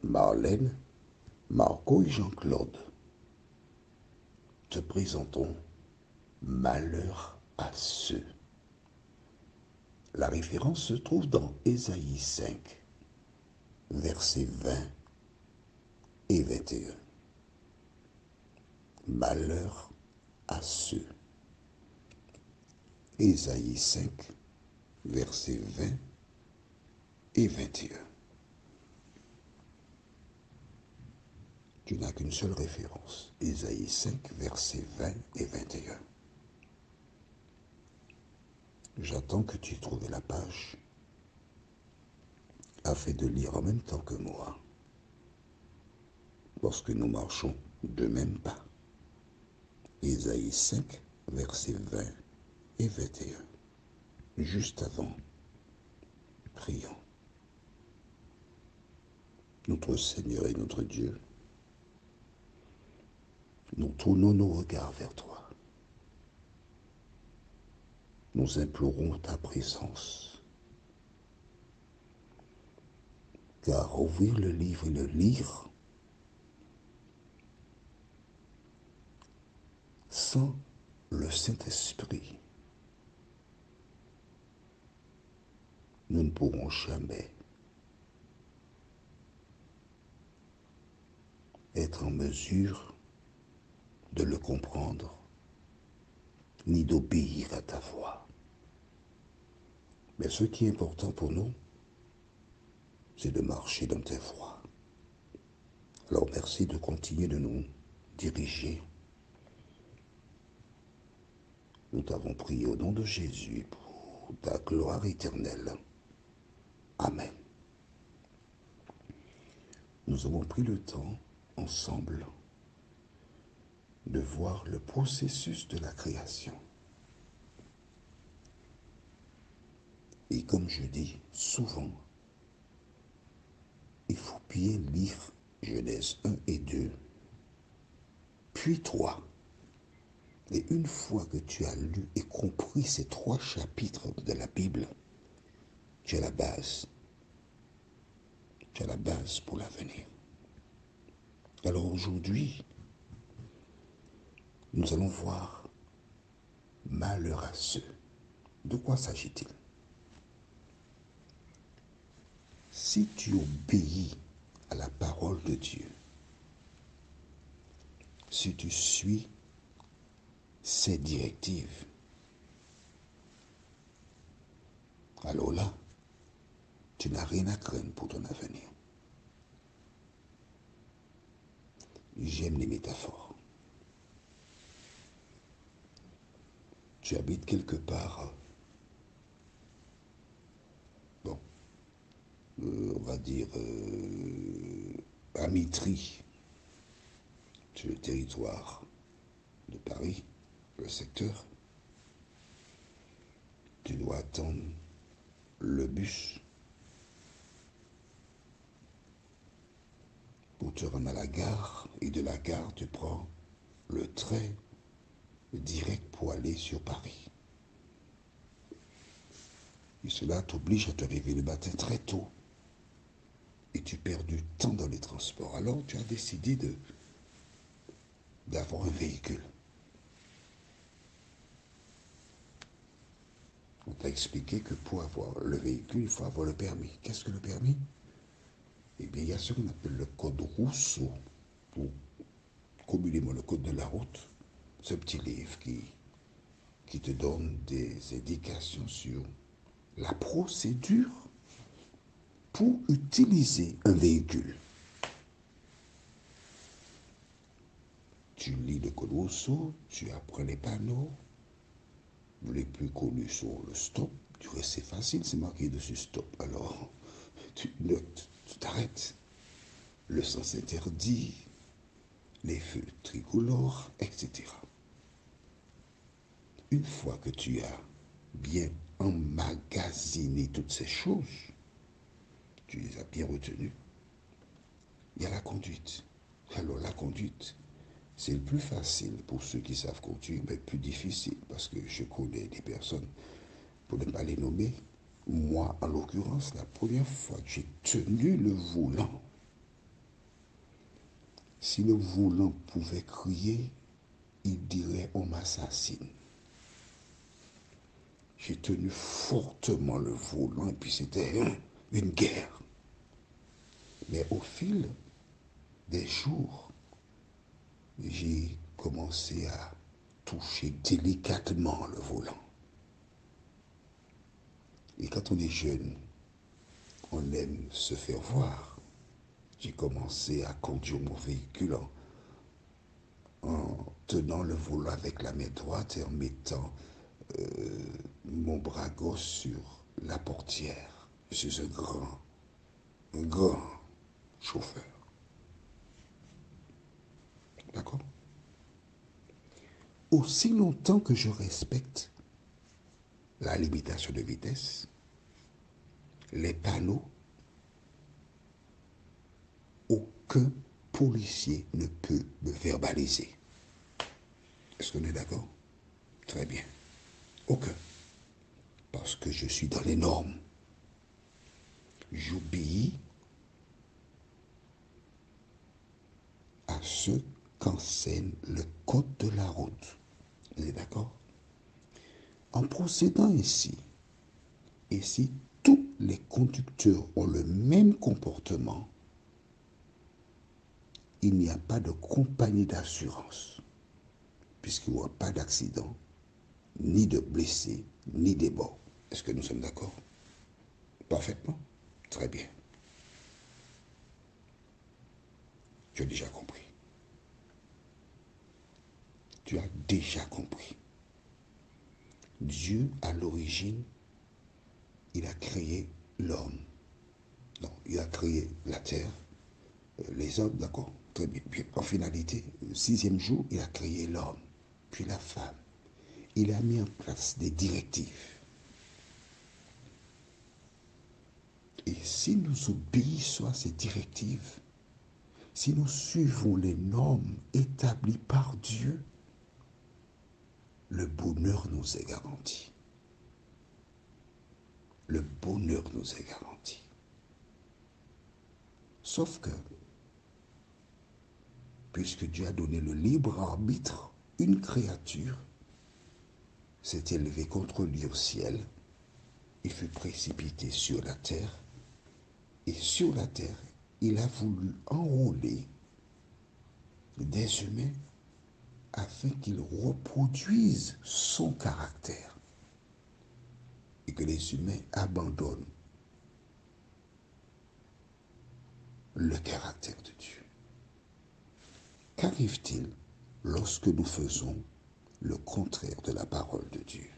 Marlène, Marco et Jean-Claude, te présentons Malheur à ceux. La référence se trouve dans Ésaïe 5, versets 20 et 21. Malheur à ceux. Ésaïe 5, versets 20 et 21. Tu n'as qu'une seule référence. Ésaïe 5, versets 20 et 21. J'attends que tu aies trouvé la page afin de lire en même temps que moi, lorsque nous marchons de même pas. Ésaïe 5, versets 20 et 21. Juste avant, prions. Notre Seigneur et notre Dieu, nous tournons nos regards vers toi. Nous implorons ta présence. Car ouvrir le livre et le lire sans le Saint-Esprit, nous ne pourrons jamais être en mesure de le comprendre, ni d'obéir à ta voix. Mais ce qui est important pour nous, c'est de marcher dans tes voies. Alors merci de continuer de nous diriger. Nous t'avons prié au nom de Jésus pour ta gloire éternelle. Amen. Nous avons pris le temps ensemble de voir le processus de la création. Et comme je dis souvent, il faut bien lire Genèse 1 et 2, puis 3. Et une fois que tu as lu et compris ces 3 chapitres de la Bible, tu as la base. Tu as la base pour l'avenir. Alors aujourd'hui, nous allons voir malheur à ceux. De quoi s'agit-il? Si tu obéis à la parole de Dieu, si tu suis ses directives, alors là, tu n'as rien à craindre pour ton avenir. J'aime les métaphores. Tu habites quelque part, on va dire à Mitry, sur le territoire de Paris, le secteur. Tu dois attendre le bus pour te rendre à la gare, et de la gare, tu prends le train direct pour aller sur Paris. Et cela t'oblige à te réveiller le matin très tôt. Et tu perds du temps dans les transports. Alors tu as décidé d'avoir un véhicule. On t'a expliqué que pour avoir le véhicule, il faut avoir le permis. Qu'est-ce que le permis? Eh bien, il y a ce qu'on appelle le code Rousseau, ou communément le code de la route. Ce petit livre qui te donne des indications sur la procédure pour utiliser un véhicule. Tu lis le code Rousseau, tu apprends les panneaux. Les plus connus sont le stop. Du reste, c'est facile, c'est marqué dessus stop. Alors, tu notes, tu t'arrêtes. Le sens interdit, les feux tricolores, etc. Une fois que tu as bien emmagasiné toutes ces choses, tu les as bien retenues, il y a la conduite. Alors la conduite, c'est le plus facile pour ceux qui savent conduire, mais plus difficile, parce que je connais des personnes, pour ne pas les nommer, moi en l'occurrence, la première fois que j'ai tenu le volant, Si le volant pouvait crier, il dirait on m'assassine. J'ai tenu fortement le volant et puis c'était une guerre. Mais au fil des jours, j'ai commencé à toucher délicatement le volant. Et quand on est jeune, on aime se faire voir. J'ai commencé à conduire mon véhicule en tenant le volant avec la main droite et en mettant mon bras gauche sur la portière. Je suis un grand chauffeur. D'accord? Aussi longtemps que je respecte la limitation de vitesse, les panneaux, aucun policier ne peut me verbaliser. Est-ce qu'on est d'accord? Très bien. Aucun. Parce que je suis dans les normes. J'obéis à ce qu'enseigne le code de la route. Vous êtes d'accord? En procédant ainsi, et si tous les conducteurs ont le même comportement, il n'y a pas de compagnie d'assurance, puisqu'il n'y aura pas d'accident, ni de blessés, ni de morts. Est-ce que nous sommes d'accord? Parfaitement. Très bien. Tu as déjà compris. Tu as déjà compris. Dieu, à l'origine, il a créé l'homme. Non, il a créé la terre, les hommes, d'accord? Très bien. Puis en finalité, le 6e jour, il a créé l'homme, puis la femme. Il a mis en place des directives. Et si nous obéissons à ces directives, si nous suivons les normes établies par Dieu, le bonheur nous est garanti. Le bonheur nous est garanti. Sauf que, puisque Dieu a donné le libre arbitre, une créature s'est élevée contre lui au ciel et fut précipitée sur la terre. Et sur la terre, il a voulu enrôler des humains afin qu'ils reproduisent son caractère et que les humains abandonnent le caractère de Dieu. Qu'arrive-t-il lorsque nous faisons le contraire de la parole de Dieu?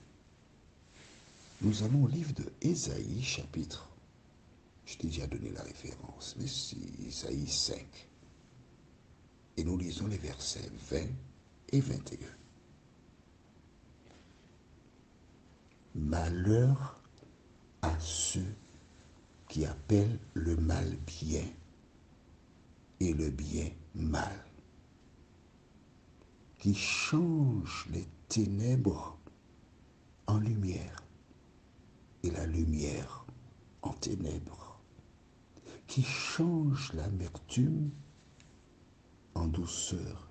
Nous allons au livre de Ésaïe, chapitre, je t'ai déjà donné la référence, mais c'est Ésaïe 5. Et nous lisons les versets 20 et 21. Malheur à ceux qui appellent le mal bien et le bien mal, qui changent les ténèbres en lumière et la lumière en ténèbres, qui changent l'amertume en douceur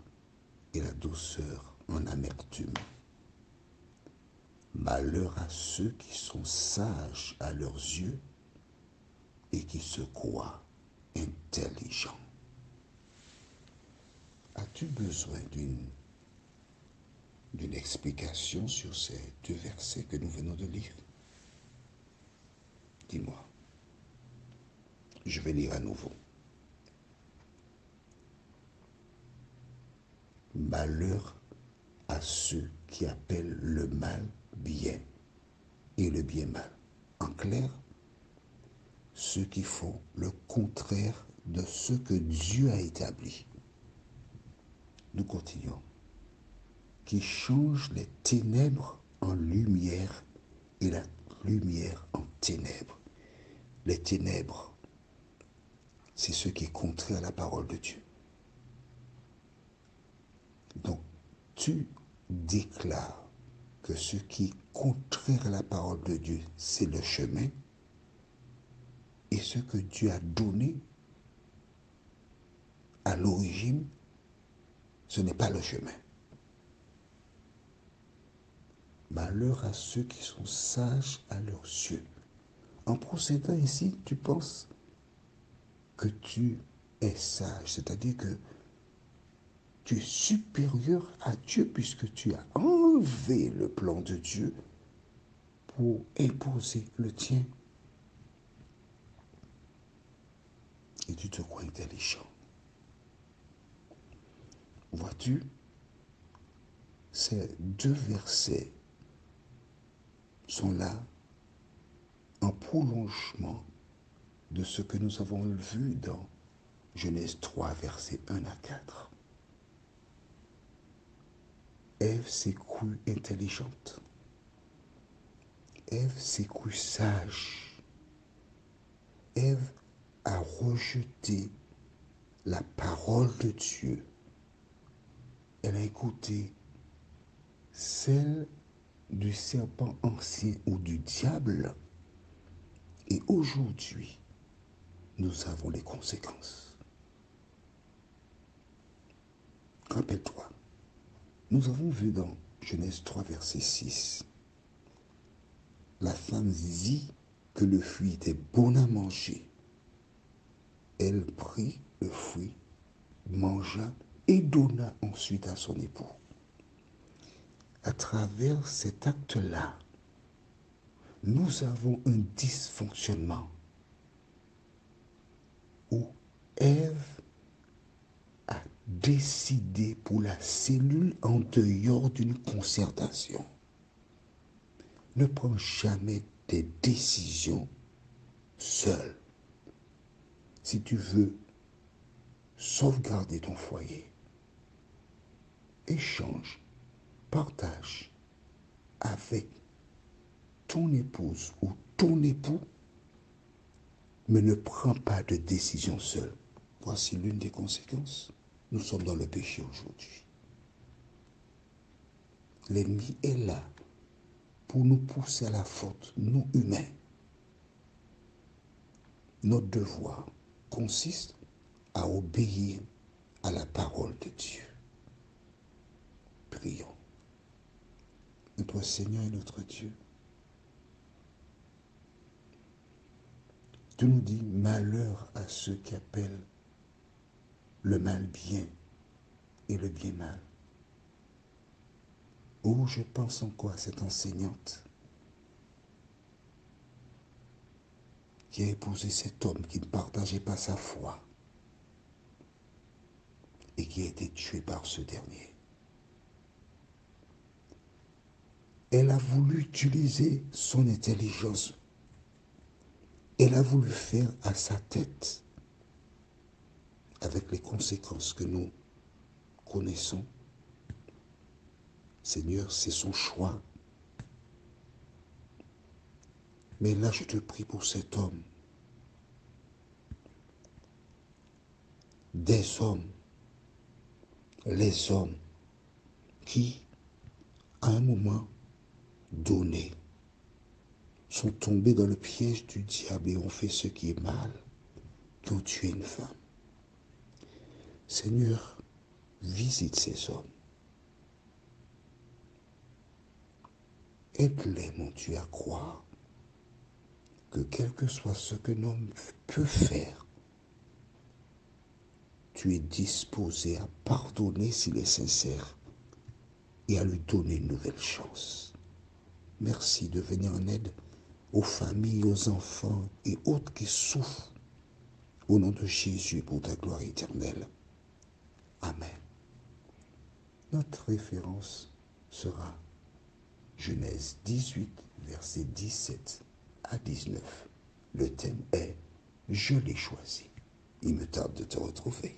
et la douceur en amertume. Malheur à ceux qui sont sages à leurs yeux et qui se croient intelligents. As-tu besoin d'une explication sur ces 2 versets que nous venons de lire? Dis-moi. Je vais lire à nouveau. Malheur à ceux qui appellent le mal bien et le bien mal. En clair, ceux qui font le contraire de ce que Dieu a établi. Nous continuons. Qui changent les ténèbres en lumière et la lumière en ténèbres. Les ténèbres, c'est ce qui est contraire à la parole de Dieu. Donc, tu déclares que ce qui est contraire à la parole de Dieu, c'est le chemin, et ce que Dieu a donné à l'origine, Ce n'est pas le chemin. Malheur à ceux qui sont sages à leurs yeux. En procédant ainsi, tu penses que tu es sage, c'est-à-dire que tu es supérieur à Dieu puisque tu as enlevé le plan de Dieu pour imposer le tien. Et tu te crois intelligent. Vois-tu, ces deux versets sont là en prolongement de ce que nous avons vu dans Genèse 3, versets 1 à 4. Ève s'est crue intelligente. Ève s'est crue sage. Ève a rejeté la parole de Dieu. Elle a écouté celle du serpent ancien ou du diable. Et aujourd'hui, nous avons les conséquences. Rappelle-toi, nous avons vu dans Genèse 3, verset 6, la femme dit que le fruit était bon à manger. Elle prit le fruit, mangea et donna ensuite à son époux. À travers cet acte-là, nous avons un dysfonctionnement où Ève a décidé pour la cellule en dehors d'une concertation. Ne prends jamais des décisions seul. Si tu veux sauvegarder ton foyer, échange, partage avec ton épouse ou ton époux, mais ne prends pas de décision seul. Voici l'une des conséquences. Nous sommes dans le péché aujourd'hui. L'ennemi est là pour nous pousser à la faute, nous humains. Notre devoir consiste à obéir à la parole de Dieu. Prions. Notre Seigneur et notre Dieu, tu nous dis malheur à ceux qui appellent le mal bien et le bien mal. Oh, je pense encore à cette enseignante qui a épousé cet homme qui ne partageait pas sa foi et qui a été tué par ce dernier. Elle a voulu utiliser son intelligence. Elle a voulu faire à sa tête, avec les conséquences que nous connaissons. Seigneur, c'est son choix. Mais là, je te prie pour cet homme. Des hommes, les hommes qui, à un moment donné, sont tombés dans le piège du diable et ont fait ce qui est mal, qui ont tué une femme. Seigneur, visite ces hommes. Aide-les, mon Dieu, à croire que quel que soit ce qu'un homme peut faire, tu es disposé à pardonner s'il est sincère et à lui donner une nouvelle chance. Merci de venir en aide aux familles, aux enfants et autres qui souffrent. Au nom de Jésus, pour ta gloire éternelle. Amen. Notre référence sera Genèse 18, versets 17 à 19. Le thème est « Je l'ai choisi ». Il me tarde de te retrouver.